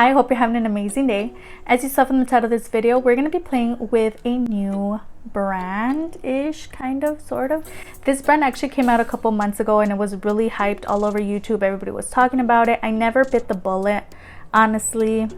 I hope you're having an amazing day. As you saw from the title of this video, we're going to be playing with a new brand-ish, kind of, sort of. This brand actually came out a couple months ago and it was really hyped all over YouTube. Everybody was talking about it. I never bit the bullet, honestly.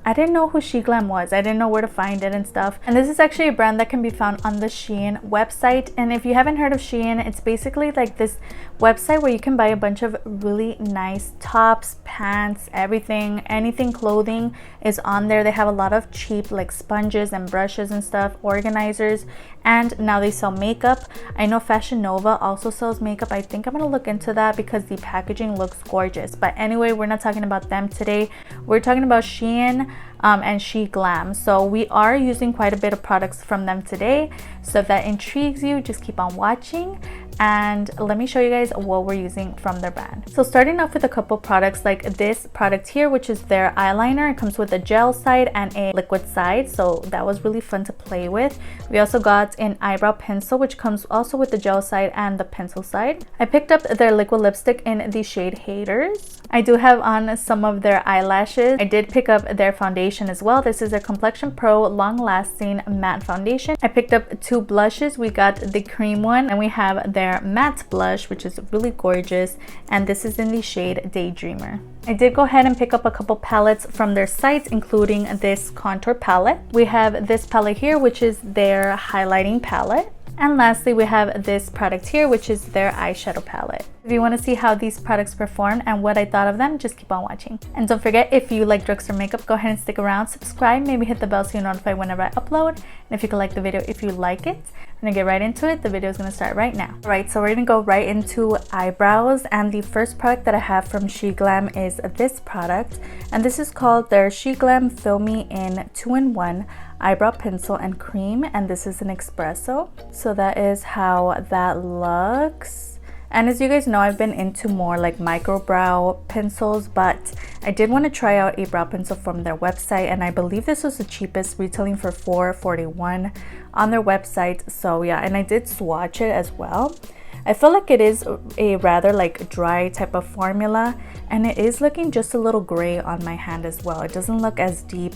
I didn't know who SHEGLAM was. I didn't know where to find it and stuff. And this is actually a brand that can be found on the Shein website. And if you haven't heard of Shein, it's basically like this website where you can buy a bunch of really nice tops, pants, everything, anything clothing is on there. They have a lot of cheap like sponges and brushes and stuff, organizers, and now they sell makeup. I know Fashion Nova also sells makeup. I think I'm gonna look into that because the packaging looks gorgeous. But anyway, we're not talking about them today. We're talking about Shein and SHEGLAM. So we are using quite a bit of products from them today. So if that intrigues you, just keep on watching and let me show you guys what we're using from their brand. So starting off with a couple products, like this product here, which is their eyeliner. It comes with a gel side and a liquid side, so that was really fun to play with. We also got an eyebrow pencil, which comes also with the gel side and the pencil side. I picked up their liquid lipstick in the shade Haters. I do have on some of their eyelashes. I did pick up their foundation as well. This is their Complexion Pro Long Lasting Matte Foundation. I picked up two blushes. We got the cream one and we have their matte blush, which is really gorgeous, and this is in the shade Daydreamer. I did go ahead and pick up a couple palettes from their site, including this contour palette. We have this palette here, which is their highlighting palette. And lastly, we have this product here, which is their eyeshadow palette. If you want to see how these products perform and what I thought of them, just keep on watching. And don't forget, if you like drugstore makeup, go ahead and stick around, subscribe, maybe hit the bell so you're notified whenever I upload. And if you could like the video, if you like it, I'm gonna get right into it. The video is gonna start right now. All right, so we're gonna go right into eyebrows. And the first product that I have from SHEGLAM is this product. And this is called their SHEGLAM Fill Me In 2-in-1 eyebrow pencil and cream, and this is an espresso. So that is how that looks. And as you guys know, I've been into more like micro brow pencils, but I did want to try out a brow pencil from their website, and I believe this was the cheapest, retailing for $4.41 on their website. So yeah, and I did swatch it as well. I feel like it is a rather like dry type of formula, and it is looking just a little gray on my hand as well. It doesn't look as deep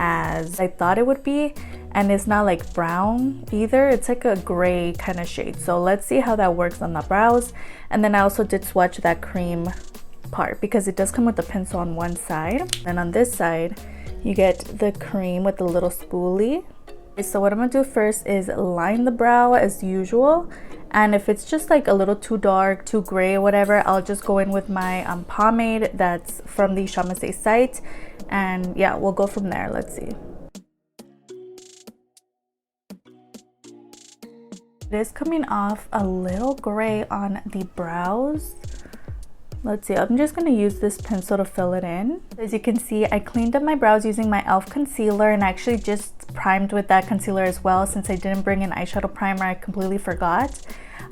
as I thought it would be, and it's not like brown either. It's like a gray kind of shade. So let's see how that works on the brows. And then I also did swatch that cream part because it does come with the pencil on one side, and on this side you get the cream with the little spoolie. So what I'm gonna do first is line the brow as usual, and if it's just like a little too dark, too gray or whatever, I'll just go in with my pomade that's from the Sheglam site, and yeah, we'll go from there. Let's see. It is coming off a little gray on the brows. Let's see, I'm just going to use this pencil to fill it in. As you can see, I cleaned up my brows using my e.l.f. concealer, and I actually just primed with that concealer as well. Since I didn't bring an eyeshadow primer, I completely forgot.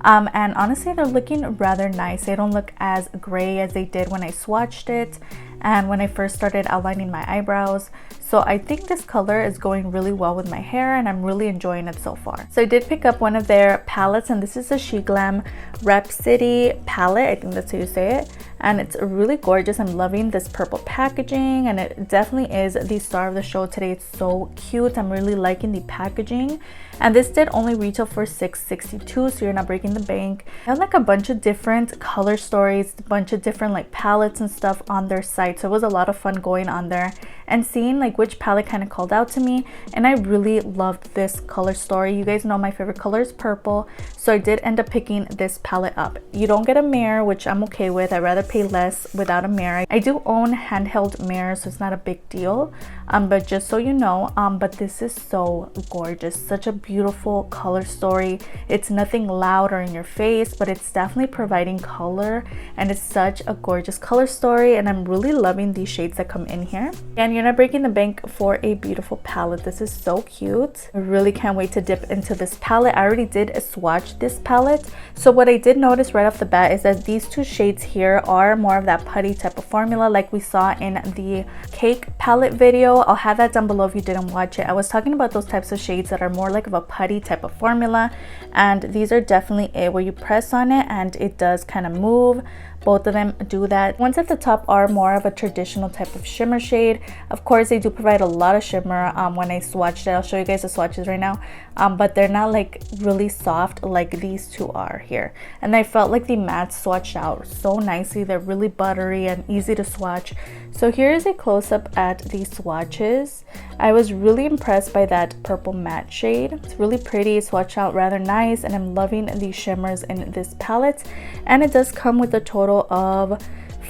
And honestly, they're looking rather nice. They don't look as gray as they did when I swatched it and when I first started outlining my eyebrows. So I think this color is going really well with my hair, and I'm really enjoying it so far. So I did pick up one of their palettes, and this is the SHEGLAM Rhapsody palette. I think that's how you say it. And it's really gorgeous. I'm loving this purple packaging, and it definitely is the star of the show today. It's so cute. I'm really liking the packaging. And this did only retail for $6.62, so you're not breaking the bank. I have like a bunch of different color stories, a bunch of different like palettes and stuff on their site. So it was a lot of fun going on there and seeing like which palette kind of called out to me. And I really loved this color story. You guys know my favorite color is purple, so I did end up picking this palette up. You don't get a mirror, which I'm okay with. I'd rather pay less without a mirror. I do own handheld mirrors, so it's not a big deal, but just so you know, but this is so gorgeous. Such a beautiful color story. It's nothing loud or in your face, but it's definitely providing color, and it's such a gorgeous color story, and I'm really loving these shades that come in here. And you're not breaking the bank for a beautiful palette. This is so cute. I really can't wait to dip into this palette. I already did swatch this palette, so what I did notice right off the bat is that these two shades here are more of that putty type of formula like we saw in the cake palette video. I'll have that down below if you didn't watch it. I was talking about those types of shades that are more like of a putty type of formula, and these are definitely it, where you press on it and it does kind of move, both of them do that. Ones at the top are more of a traditional type of shimmer shade. Of course, they do provide a lot of shimmer when I swatched it. I'll show you guys the swatches right now, but they're not like really soft like these two are here. And I felt like the mattes swatched out so nicely. They're really buttery and easy to swatch. So here is a close-up at the swatches. I was really impressed by that purple matte shade. It's really pretty, swatched out rather nice, and I'm loving the shimmers in this palette. And it does come with a total of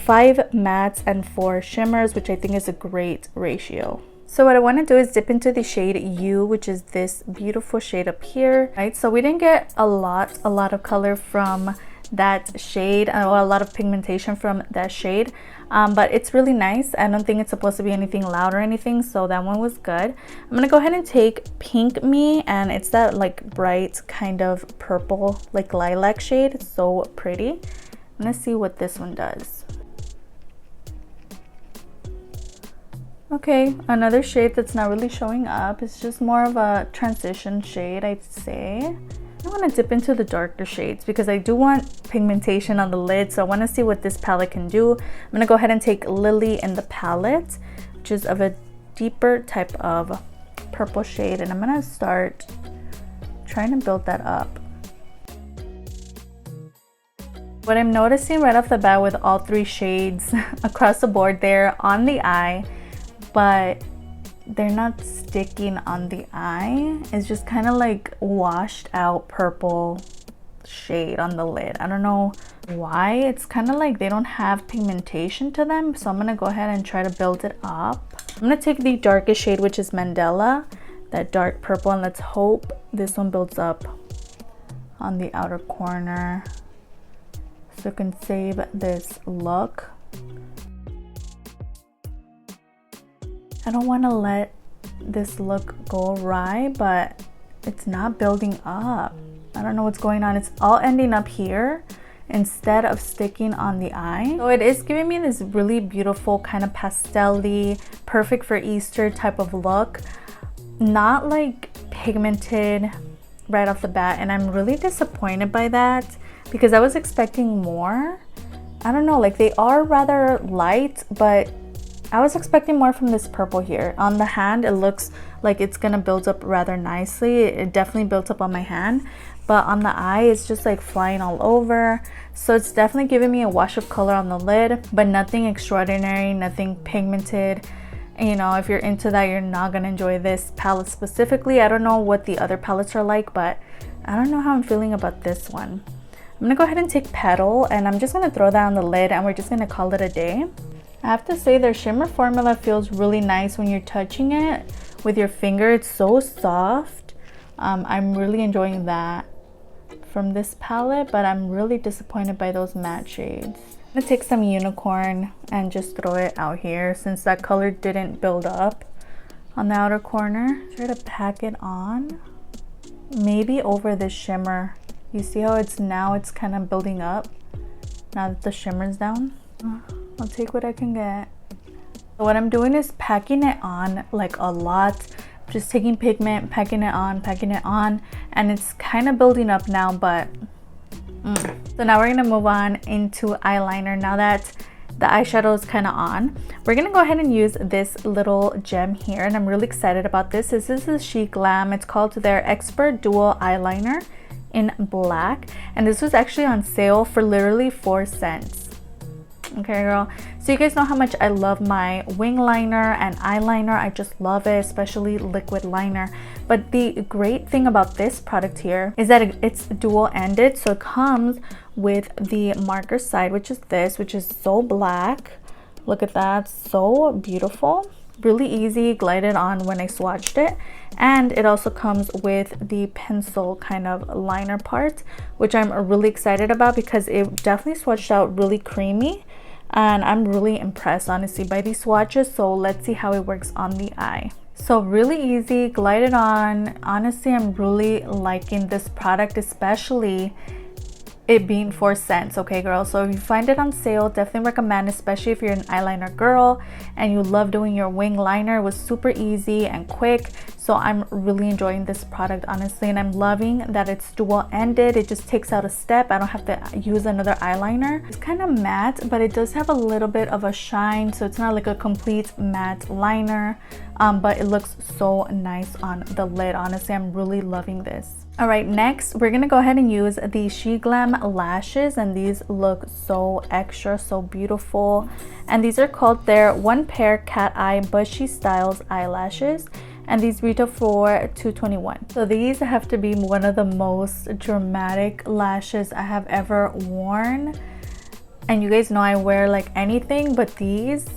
5 mattes and 4 shimmers, which I think is a great ratio. So what I want to do is dip into the shade U, which is this beautiful shade up here, right? So we didn't get a lot of color from that shade, or a lot of pigmentation from that shade, but it's really nice. I don't think it's supposed to be anything loud or anything, so that one was good. I'm gonna go ahead and take Pink Me, and it's that like bright kind of purple like lilac shade. It's so pretty. I'm gonna see what this one does. Okay, another shade that's not really showing up. It's just more of a transition shade, I'd say. I want to dip into the darker shades because I do want pigmentation on the lid, so I want to see what this palette can do. I'm going to go ahead and take Lily in the palette, which is of a deeper type of purple shade, and I'm going to start trying to build that up. What I'm noticing right off the bat with all 3 shades across the board, they're on the eye, but they're not sticking on the eye. It's just kind of like washed out purple shade on the lid. I don't know why. It's kind of like they don't have pigmentation to them, so I'm gonna go ahead and try to build it up. I'm gonna take the darkest shade, which is Mandela, that dark purple, and let's hope this one builds up on the outer corner so I can save this look. I don't want to let this look go awry, but it's not building up. I don't know what's going on. It's all ending up here instead of sticking on the eye. So it is giving me this really beautiful kind of pastel-y, perfect for Easter type of look. Not like pigmented right off the bat, and I'm really disappointed by that because I was expecting more. I don't know, like they are rather light, but I was expecting more from this purple here. On the hand, it looks like it's gonna build up rather nicely. It definitely built up on my hand, but on the eye, it's just like flying all over. So it's definitely giving me a wash of color on the lid, but nothing extraordinary, nothing pigmented. And, you know, if you're into that, you're not gonna enjoy this palette specifically. I don't know what the other palettes are like, but I don't know how I'm feeling about this one. I'm gonna go ahead and take Petal, and I'm just gonna throw that on the lid, and we're just gonna call it a day. I have to say their shimmer formula feels really nice when you're touching it with your finger. It's so soft. I'm really enjoying that from this palette, but I'm really disappointed by those matte shades. I'm gonna take some Unicorn and just throw it out here since that color didn't build up on the outer corner. Try to pack it on, maybe over this shimmer. You see how it's kind of building up now that the shimmer's down. I'll take what I can get. So what I'm doing is packing it on like a lot. Just taking pigment, packing it on, and it's kind of building up now, but So now we're gonna move on into eyeliner. Now that the eyeshadow is kind of on, we're gonna go ahead and use this little gem here, and I'm really excited about this. This is the SHEGLAM. It's called their Expert Dual Eyeliner in black, and this was actually on sale for literally 4 cents. Okay, girl, so you guys know how much I love my wing liner and eyeliner. I just love it, especially liquid liner. But the great thing about this product here is that it's dual ended, so it comes with the marker side, which is this, which is so black. Look at that, so beautiful, really easy, glided on when I swatched it. And it also comes with the pencil kind of liner part, which I'm really excited about because it definitely swatched out really creamy, and I'm really impressed honestly by these swatches. So let's see how it works on the eye. So really easy, glided on. Honestly, I'm really liking this product, especially it being 4 cents. Okay, girl, so if you find it on sale, definitely recommend, especially if you're an eyeliner girl and you love doing your wing liner. It was super easy and quick. So I'm really enjoying this product, honestly, and I'm loving that it's dual-ended. It just takes out a step. I don't have to use another eyeliner. It's kind of matte, but it does have a little bit of a shine, so it's not like a complete matte liner, but it looks so nice on the lid. Honestly, I'm really loving this. All right, next we're gonna go ahead and use the SHEGLAM lashes, and these look so extra, so beautiful. And these are called their one pair cat eye bushy styles eyelashes, and these retail for $221. So these have to be one of the most dramatic lashes I have ever worn. And you guys know I wear like anything, but these,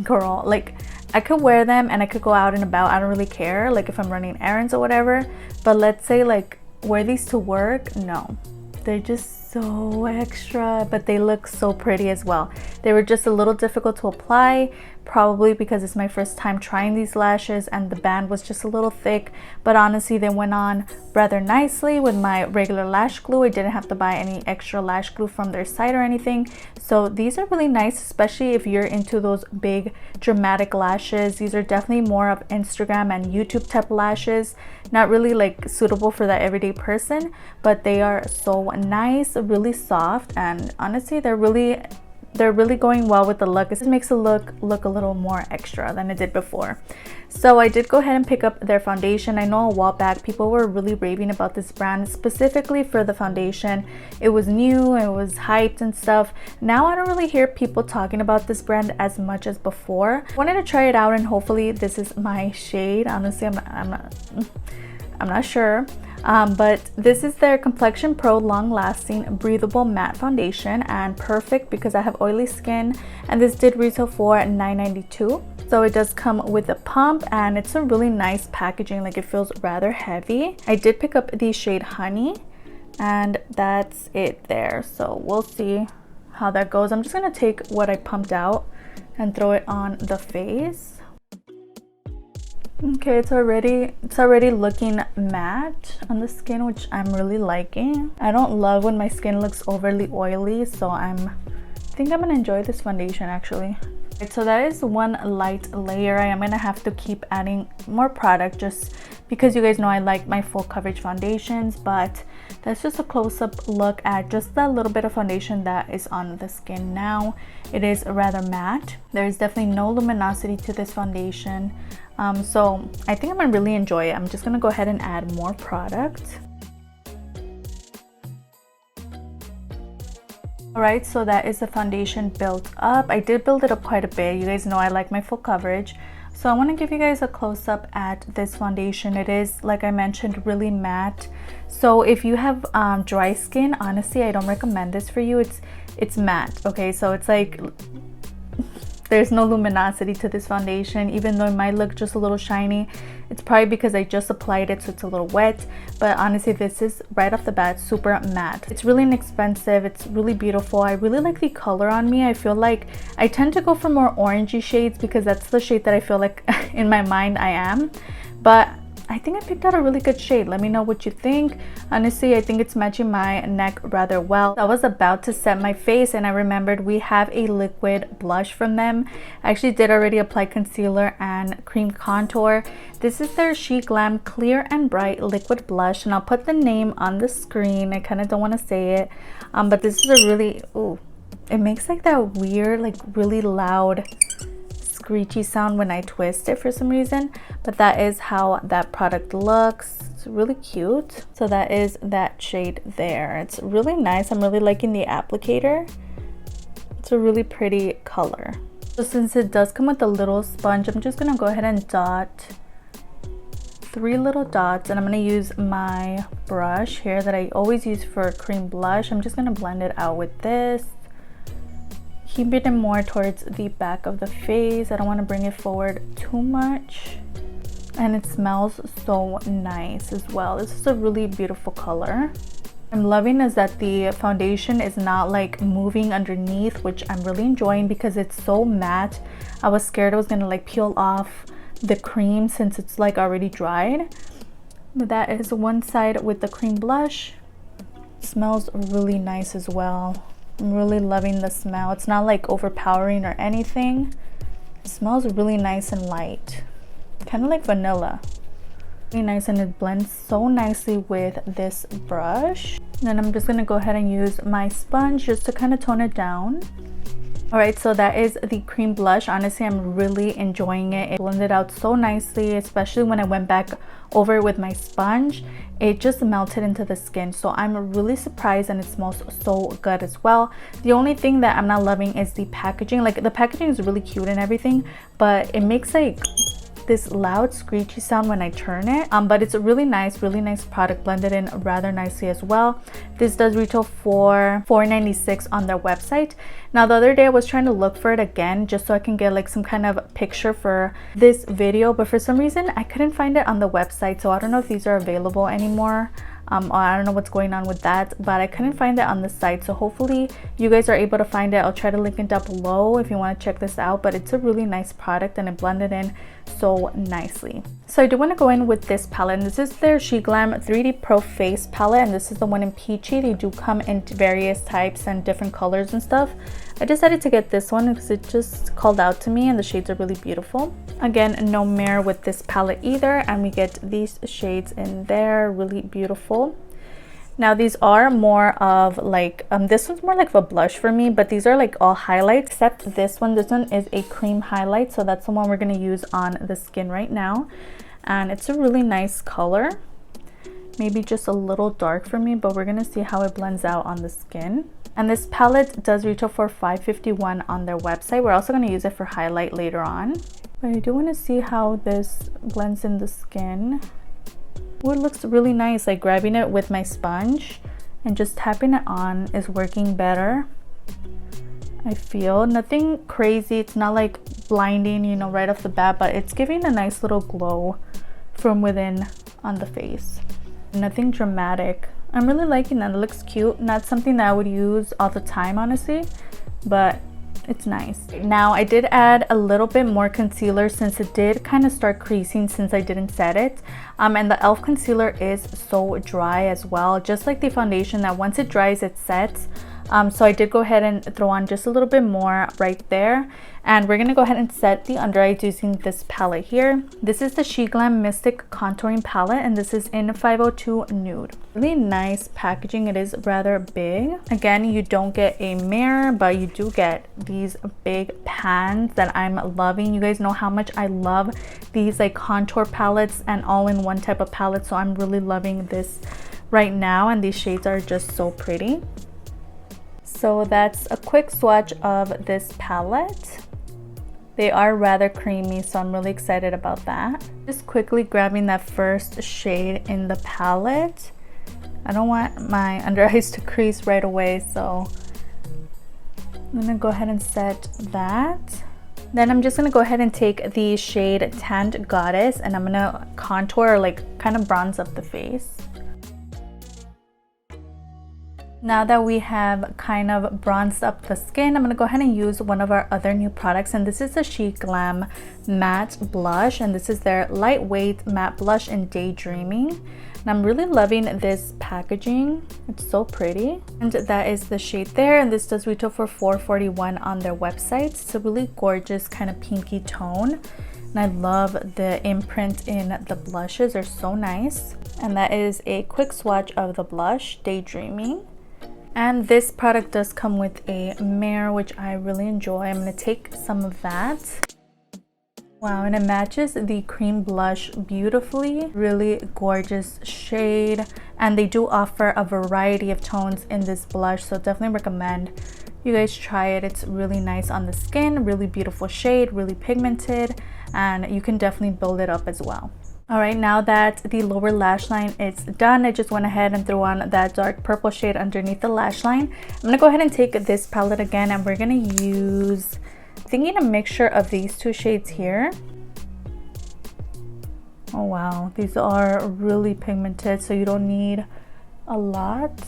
girl, like I could wear them and I could go out and about. I don't really care, like if I'm running errands or whatever. But let's say like wear these to work, no. They're just so extra, but they look so pretty as well. They were just a little difficult to apply, probably because it's my first time trying these lashes and the band was just a little thick, but honestly they went on rather nicely with my regular lash glue. I didn't have to buy any extra lash glue from their site or anything. So these are really nice, especially if you're into those big dramatic lashes. These are definitely more of Instagram and YouTube type lashes, not really like suitable for that everyday person, but they are so nice, really soft, and honestly they're really going well with the look. This makes the look a little more extra than it did before. So I did go ahead and pick up their foundation. I know a while back people were really raving about this brand, specifically for the foundation. It was new, it was hyped and stuff. Now I don't really hear people talking about this brand as much as before. I wanted to try it out and hopefully this is my shade. Honestly, I'm not sure. But this is their Complexion Pro Long Lasting Breathable Matte Foundation, and perfect because I have oily skin, and this did retail for $9.92. So it does come with a pump and it's a really nice packaging, like it feels rather heavy. I did pick up the shade Honey and that's it there. So we'll see how that goes. I'm just gonna take what I pumped out and throw it on the face. Okay, it's already looking matte on the skin, which I'm really liking. I don't love when my skin looks overly oily, so I think I'm gonna enjoy this foundation actually. Right, so that is one light layer. I am gonna have to keep adding more product just because you guys know I like my full coverage foundations, but that's just a close-up look at just that little bit of foundation that is on the skin now. It is rather matte. There's definitely no luminosity to this foundation. So I think I'm gonna really enjoy it. I'm just gonna go ahead and add more product. Alright, so that is the foundation built up. I did build it up quite a bit. You guys know I like my full coverage. So I want to give you guys a close-up at this foundation. It is, like I mentioned, really matte. So if you have dry skin, honestly, I don't recommend this for you. It's matte, okay? So it's like there's no luminosity to this foundation, even though it might look just a little shiny. It's probably because I just applied it, so it's a little wet. But honestly, this is right off the bat super matte. It's really inexpensive. It's really beautiful. I really like the color on me. I feel like I tend to go for more orangey shades because that's the shade that I feel like in my mind I am. But I think I picked out a really good shade. Let me know what you think. Honestly, I think it's matching my neck rather well. I was about to set my face and I remembered we have a liquid blush from them. I actually did already apply concealer and cream contour. This is their SHEGLAM Clear and Bright Liquid Blush, and I'll put the name on the screen. I kind of don't want to say it, but this is a really, ooh, it makes like that weird, like really loud screechy sound when I twist it for some reason, but that is how that product looks. It's really cute. So that is that shade there. It's really nice. I'm really liking the applicator. It's a really pretty color. So since it does come with a little sponge, I'm just gonna go ahead and dot 3 little dots, and I'm gonna use my brush here that I always use for cream blush. I'm just gonna blend it out with this. Keep it more towards the back of the face. I don't want to bring it forward too much. And it smells so nice as well. This is a really beautiful color. I'm loving is that the foundation is not like moving underneath, which I'm really enjoying because it's so matte. I was scared it was gonna like peel off the cream since it's like already dried. But that is one side with the cream blush. It smells really nice as well. I'm really loving the smell. It's not like overpowering or anything. It smells really nice and light, kind of like vanilla. Really nice, and it blends so nicely with this brush. And then I'm just gonna go ahead and use my sponge just to kind of tone it down. All right, so that is the cream blush. Honestly, I'm really enjoying it. It blended out so nicely, especially when I went back over it with my sponge. It just melted into the skin, so I'm really surprised, and it smells so good as well. The only thing that I'm not loving is the packaging. Like, the packaging is really cute and everything, but it makes like this loud screechy sound when I turn it, but it's a really nice product, blended in rather nicely as well. This does retail for $4.96 on their website. Now, the other day I was trying to look for it again just so I can get like some kind of picture for this video, but for some reason I couldn't find it on the website, so I don't know if these are available anymore. Or I don't know what's going on with that, but I couldn't find it on the site, so hopefully you guys are able to find it. I'll try to link it down below if you want to check this out, but it's a really nice product and it blended in so nicely. So I do want to go in with this palette, and this is their SHEGLAM 3D Pro Face palette, and this is the one in peachy. They do come in various types and different colors and stuff. I decided to get this one because it just called out to me, and the shades are really beautiful. Again, no mirror with this palette either, and we get these shades in there, really beautiful. Now, these are more of like this one's more like a blush for me, but these are like all highlights except this one. This one is a cream highlight, so that's the one we're going to use on the skin right now, and it's a really nice color. Maybe just a little dark for me, but we're going to see how it blends out on the skin. And this palette does retail for $5.51 on their website. We're also going to use it for highlight later on, but I do want to see how this blends in the skin. Oh, it looks really nice. Like, grabbing it with my sponge and just tapping it on is working better. I feel nothing crazy. It's not like blinding, you know, right off the bat, but it's giving a nice little glow from within on the face. Nothing dramatic. I'm really liking that. It looks cute. Not something that I would use all the time, honestly, but it's nice. Now, I did add a little bit more concealer since it did kind of start creasing since I didn't set it. And the e.l.f. concealer is so dry as well, just like the foundation, that once it dries, it sets. So I did go ahead and throw on just a little bit more right there, and we're gonna go ahead and set the under eyes using this palette here. This is the SHEGLAM Mystic Contouring Palette, and this is in 502 Nude. Really nice packaging. It is rather big. Again, you don't get a mirror, but you do get these big pans that I'm loving. You guys know how much I love these like contour palettes and all-in-one type of palette, so I'm really loving this right now, and these shades are just so pretty. So that's a quick swatch of this palette. They are rather creamy, so I'm really excited about that. Just quickly grabbing that first shade in the palette. I don't want my under eyes to crease right away, so I'm gonna go ahead and set that. Then I'm just gonna go ahead and take the shade Tanned Goddess, and I'm gonna contour, or like kind of bronze up the face. Now that we have kind of bronzed up the skin, I'm going to go ahead and use one of our other new products, and this is the SHEGLAM Matte Blush, and this is their lightweight matte blush in Daydreaming. And I'm really loving this packaging. It's so pretty, and that is the shade there, and this does retail for $4.41 on their website. It's a really gorgeous kind of pinky tone, and I love the imprint in the blushes. They're so nice. And that is a quick swatch of the blush, Daydreaming. And this product does come with a mirror, which I really enjoy. I'm going to take some of that. Wow, and it matches the cream blush beautifully. Really gorgeous shade. And they do offer a variety of tones in this blush, so definitely recommend you guys try it. It's really nice on the skin, really beautiful shade, really pigmented, and you can definitely build it up as well. All right, now that the lower lash line is done, I just went ahead and threw on that dark purple shade underneath the lash line. I'm gonna go ahead and take this palette again, and we're gonna use, thinking, a mixture of these two shades here. Oh wow, these are really pigmented, so you don't need a lot.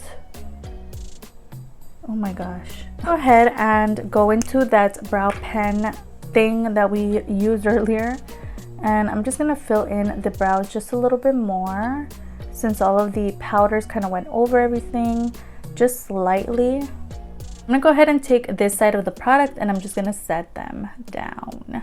Oh my gosh. Go ahead and go into that brow pen thing that we used earlier, and I'm just gonna fill in the brows just a little bit more, since all of the powders kind of went over everything, just slightly. I'm gonna go ahead and take this side of the product, and I'm just gonna set them down.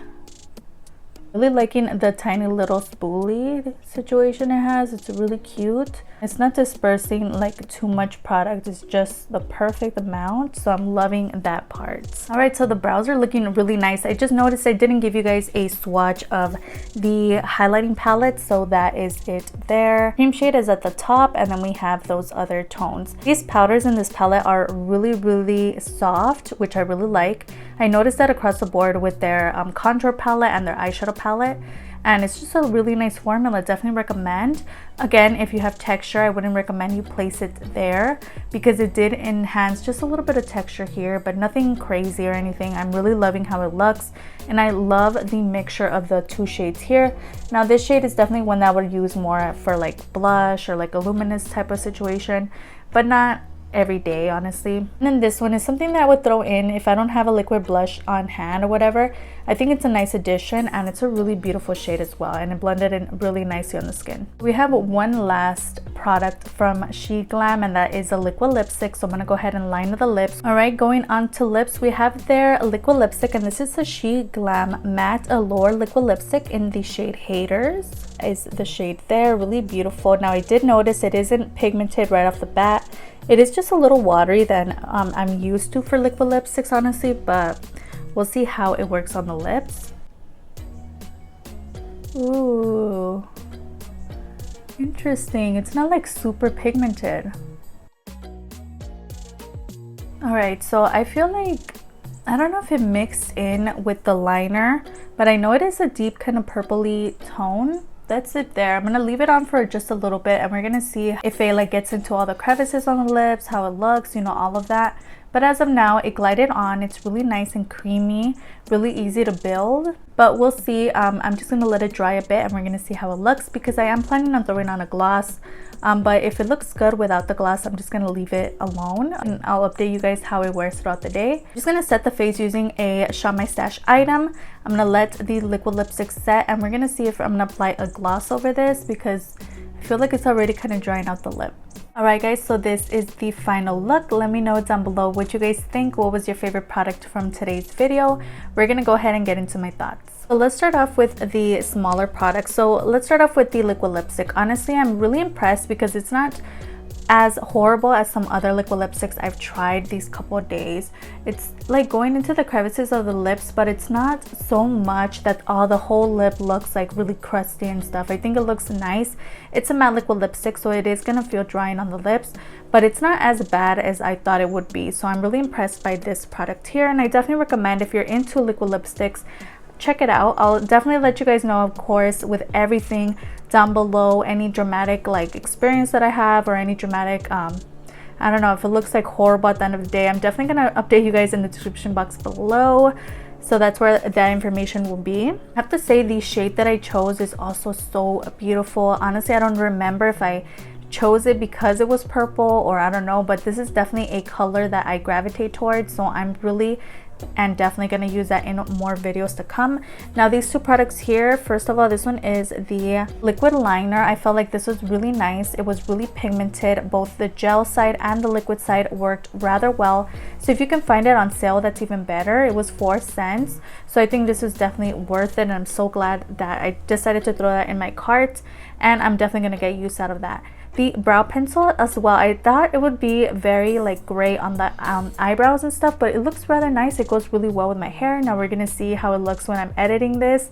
Really liking the tiny little spoolie situation it has. It's really cute. It's not dispersing like too much product. It's just the perfect amount. So I'm loving that part. All right, so the brows are looking really nice. I just noticed I didn't give you guys a swatch of the highlighting palette. So that is it there. Cream shade is at the top, and then we have those other tones. These powders in this palette are really soft, which I really like. I noticed that across the board with their contour palette and their eyeshadow palette, and it's just a really nice formula. Definitely recommend. Again, if you have texture, I wouldn't recommend you place it there because it did enhance just a little bit of texture here, but nothing crazy or anything. I'm really loving how it looks, and I love the mixture of the two shades here. Now this shade is definitely one that I would use more for like blush or like a luminous type of situation, but not every day, honestly. And then this one is something that I would throw in if I don't have a liquid blush on hand or whatever. I think it's a nice addition, and it's a really beautiful shade as well, and it blended in really nicely on the skin. We have one last product from SHEGLAM, and that is a liquid lipstick. So I'm gonna go ahead and line the lips. All right, going on to lips, we have their liquid lipstick, and this is the SHEGLAM Matte Allure liquid lipstick in the shade Haters. Is the shade there, really beautiful. Now I did notice it isn't pigmented right off the bat. It is just a little watery than I'm used to for liquid lipsticks, honestly, but we'll see how it works on the lips. Ooh, interesting. It's not like super pigmented. All right, so I feel like, I don't know if it mixed in with the liner, but I know it is a deep kind of purpley tone. That's it there. I'm gonna leave it on for just a little bit, and we're gonna see if it like gets into all the crevices on the lips, how it looks, you know, all of that. But as of now, it glided on. It's really nice and creamy, really easy to build, but we'll see. I'm just gonna let it dry a bit, and we're gonna see how it looks because I am planning on throwing on a gloss. But if it looks good without the gloss, I'm just gonna leave it alone, and I'll update you guys how it wears throughout the day. I'm just gonna set the face using a Shop My Stash item. I'm gonna let the liquid lipstick set, and we're gonna see if I'm gonna apply a gloss over this because I feel like it's already kind of drying out the lip. Alright guys, so this is the final look. Let me know down below what you guys think. What was your favorite product from today's video? We're gonna go ahead and get into my thoughts. So let's start off with the smaller products. So let's start off with the liquid lipstick. Honestly, I'm really impressed because it's not as horrible as some other liquid lipsticks I've tried these couple of days. It's like going into the crevices of the lips, but it's not so much that the whole lip looks like really crusty and stuff. I think it looks nice. It's a matte liquid lipstick, so it is gonna feel drying on the lips, but it's not as bad as I thought it would be. So I'm really impressed by this product here, and I definitely recommend if you're into liquid lipsticks, check it out. I'll definitely let you guys know, of course, with everything down below, any dramatic like experience that I have or any dramatic I don't know, if it looks like horrible at the end of the day, I'm definitely gonna update you guys in the description box below. So that's where that information will be. I have to say the shade that I chose is also so beautiful. Honestly, I don't remember if I chose it because it was purple or I don't know, but this is definitely a color that I gravitate towards, so I'm really and definitely going to use that in more videos to come. Now these two products here, first of all, this one is the liquid liner. I felt like this was really nice. It was really pigmented. Both the gel side and the liquid side worked rather well, so if you can find it on sale, that's even better. It was 4 cents, so I think this is definitely worth it, and I'm so glad that I decided to throw that in my cart, and I'm definitely going to get use out of that. The brow pencil as well, I thought it would be very like gray on the eyebrows and stuff, but it looks rather nice. It goes really well with my hair. Now we're gonna see how it looks when I'm editing this,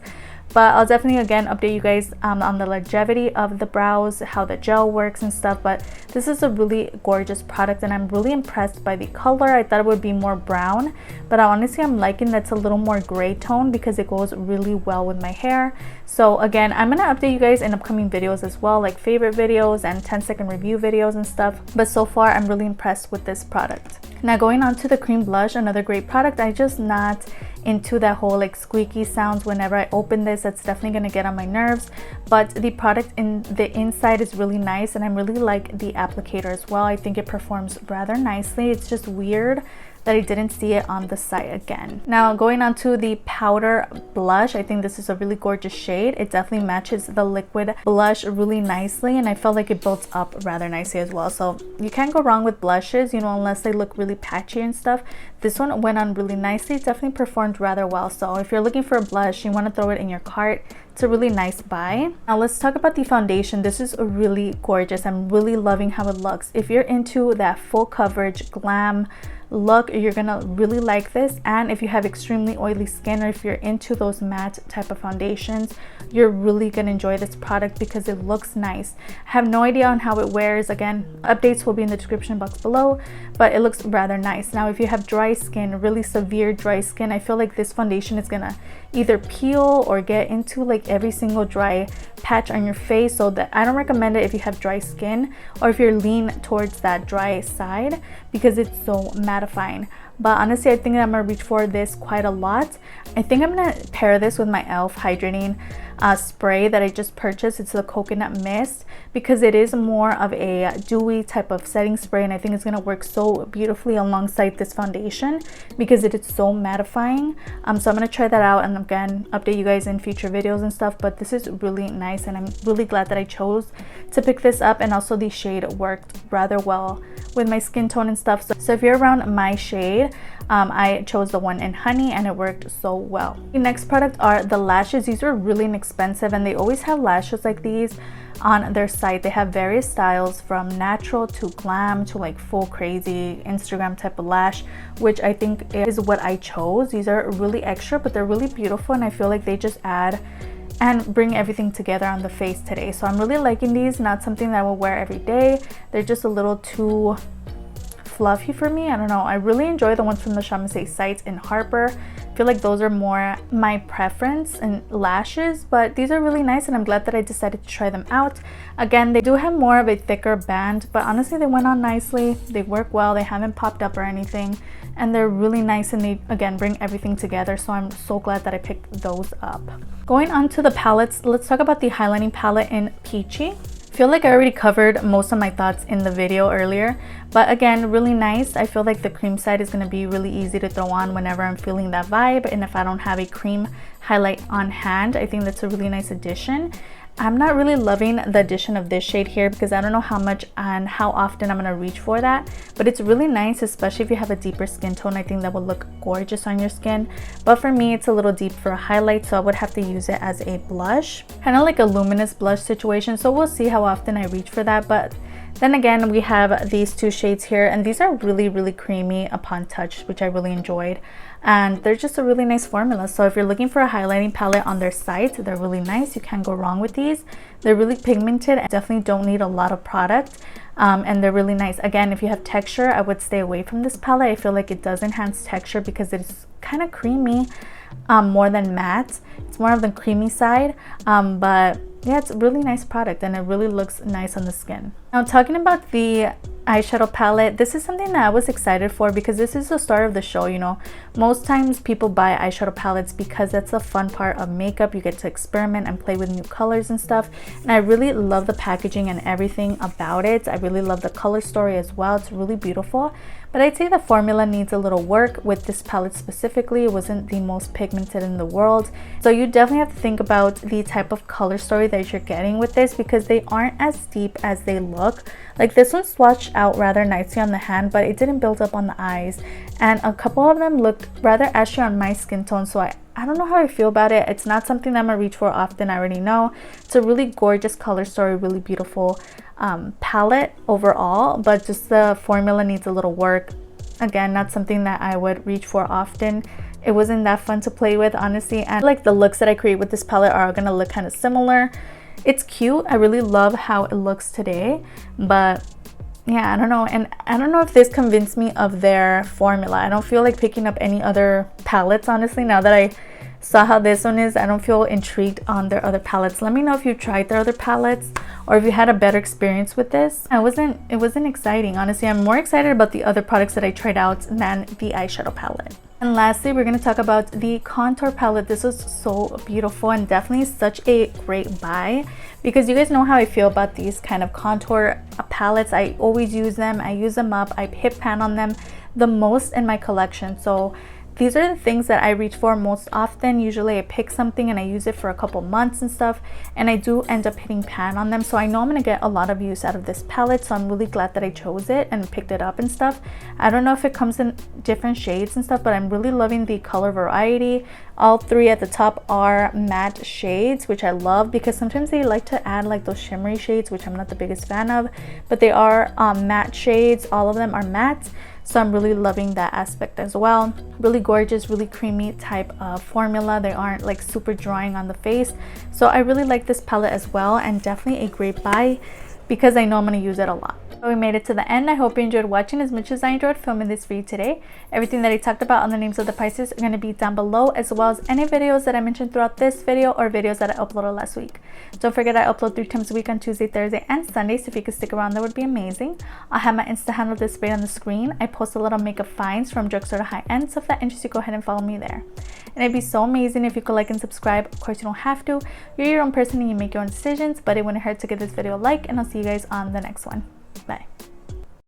but I'll definitely again update you guys on the longevity of the brows, how the gel works and stuff. But this is a really gorgeous product, and I'm really impressed by the color. I thought it would be more brown, but honestly I'm liking that's a little more gray tone because it goes really well with my hair. So again, I'm gonna update you guys in upcoming videos as well, like favorite videos and 10-second review videos and stuff. But so far I'm really impressed with this product. Now going on to the cream blush, another great product. I just not into that whole like squeaky sounds whenever I open this. That's definitely gonna get on my nerves, but the product in the inside is really nice, and I really like the applicator as well. I think it performs rather nicely. It's just weird that I didn't see it on the site again. Now going on to the powder blush, I think this is a really gorgeous shade. It definitely matches the liquid blush really nicely, and I felt like it builds up rather nicely as well. So you can't go wrong with blushes, you know, unless they look really patchy and stuff. This one went on really nicely. It definitely performed rather well. So if you're looking for a blush, you want to throw it in your cart. It's a really nice buy. Now let's talk about the foundation. This is really gorgeous. I'm really loving how it looks. If you're into that full coverage glam look, you're gonna really like this. And if you have extremely oily skin, or if you're into those matte type of foundations, you're really gonna enjoy this product because it looks nice. I have no idea on how it wears. Again, updates will be in the description box below, but it looks rather nice. Now if you have dry skin, really severe dry skin, I feel like this foundation is gonna either peel or get into like every single dry patch on your face, so that I don't recommend it if you have dry skin or if you're lean towards that dry side, because it's so mattifying. But honestly, I think I'm gonna reach for this quite a lot. I think I'm gonna pair this with my e.l.f. hydrating spray that I just purchased. It's the coconut mist, because it is more of a dewy type of setting spray, and I think it's gonna work so beautifully alongside this foundation because it is so mattifying. So I'm gonna try that out, and again, update you guys in future videos and stuff. But this is really nice, and I'm really glad that I chose to pick this up, and also the shade worked rather well with my skin tone and stuff. So if you're around my shade, I chose the one in honey, and it worked so well. The next product are the lashes. These are really inexpensive, and they always have lashes like these on their site. They have various styles from natural to glam to like full crazy Instagram type of lash, which I think is what I chose. These are really extra, but they're really beautiful, and I feel like they just add and bring everything together on the face today. So I'm really liking these. Not something that I will wear every day. They're just a little too fluffy for me. I don't know. I really enjoy the ones from the Chamase site in Harper. I feel like those are more my preference in lashes, but these are really nice, and I'm glad that I decided to try them out. Again, they do have more of a thicker band, but honestly they went on nicely. They work well. They haven't popped up or anything, and they're really nice, and they again bring everything together. So I'm so glad that I picked those up. Going on to the palettes, let's talk about the highlighting palette in Peachy. I feel like I already covered most of my thoughts in the video earlier, but again, really nice. I feel like the cream side is going to be really easy to throw on whenever I'm feeling that vibe, and if I don't have a cream highlight on hand, I think that's a really nice addition. I'm not really loving the addition of this shade here because I don't know how much and how often I'm going to reach for that, but it's really nice, especially if you have a deeper skin tone. I think that will look gorgeous on your skin, but for me it's a little deep for a highlight, so I would have to use it as a blush, kind of like a luminous blush situation. So we'll see how often I reach for that. But then again, we have these two shades here, and these are really creamy upon touch, which I really enjoyed, and they're just a really nice formula. So if you're looking for a highlighting palette on their site, they're really nice. You can't go wrong with these. They're really pigmented and definitely don't need a lot of product, and they're really nice. Again, if you have texture, I would stay away from this palette. I feel like it does enhance texture because it's kind of creamy, more than matte. It's more of the creamy side, but yeah, it's a really nice product, and it really looks nice on the skin. Now talking about the eyeshadow palette, this is something that I was excited for because this is the start of the show. You know, most times people buy eyeshadow palettes because that's the fun part of makeup. You get to experiment and play with new colors and stuff, and I really love the packaging and everything about it. I really love the color story as well. It's really beautiful, but I'd say the formula needs a little work with this palette specifically. It wasn't the most pigmented in the world, so you definitely have to think about the type of color story that you're getting with this, because they aren't as deep as they look. Like this one swatched out rather nicely on the hand, but it didn't build up on the eyes, and a couple of them looked rather ashy on my skin tone. So I don't know how I feel about it. It's not something that I'm gonna reach for often. I already know it's a really gorgeous color story, really beautiful palette overall, but just the formula needs a little work. Again, not something that I would reach for often. It wasn't that fun to play with, honestly, and like the looks that I create with this palette are gonna look kind of similar. It's cute. I really love how it looks today, but yeah, I don't know. And I don't know if this convinced me of their formula. I don't feel like picking up any other palettes, honestly. Now that I saw how this one is, I don't feel intrigued on their other palettes. Let me know if you tried their other palettes or if you had a better experience with this. It wasn't exciting, honestly. I'm more excited about the other products that I tried out than the eyeshadow palette. And lastly, we're going to talk about the contour palette. This was so beautiful and definitely such a great buy, because you guys know how I feel about these kind of contour palettes. I always use them. I use them up. I hit pan on them. the most in my collection. So these are the things that I reach for most often. Usually I pick something and I use it for a couple months and stuff, and I do end up hitting pan on them. So I know I'm gonna get a lot of use out of this palette, so I'm really glad that I chose it and picked it up and stuff. I don't know if it comes in different shades and stuff, but I'm really loving the color variety. All three at the top are matte shades, which I love because sometimes they like to add like those shimmery shades, which I'm not the biggest fan of, but they are matte shades. All of them are matte. So I'm really loving that aspect as well. Really gorgeous, really creamy type of formula. They aren't like super drying on the face. So I really like this palette as well, and definitely a great buy because I know I'm going to use it a lot. So we made it to the end. I hope you enjoyed watching as much as I enjoyed filming this for you today. Everything that I talked about on the names of the prices are going to be down below, as well as any videos that I mentioned throughout this video or videos that I uploaded last week. Don't forget I upload 3 times a week on Tuesday, Thursday, and Sunday, so if you could stick around, that would be amazing. I'll have my Insta handle displayed on the screen. I post a little makeup finds from drugstore to high-end, so if that interests you, go ahead and follow me there. And it'd be so amazing if you could like and subscribe. Of course, you don't have to. You're your own person and you make your own decisions, but it wouldn't hurt to give this video a like, and I'll see you guys on the next one. Bye.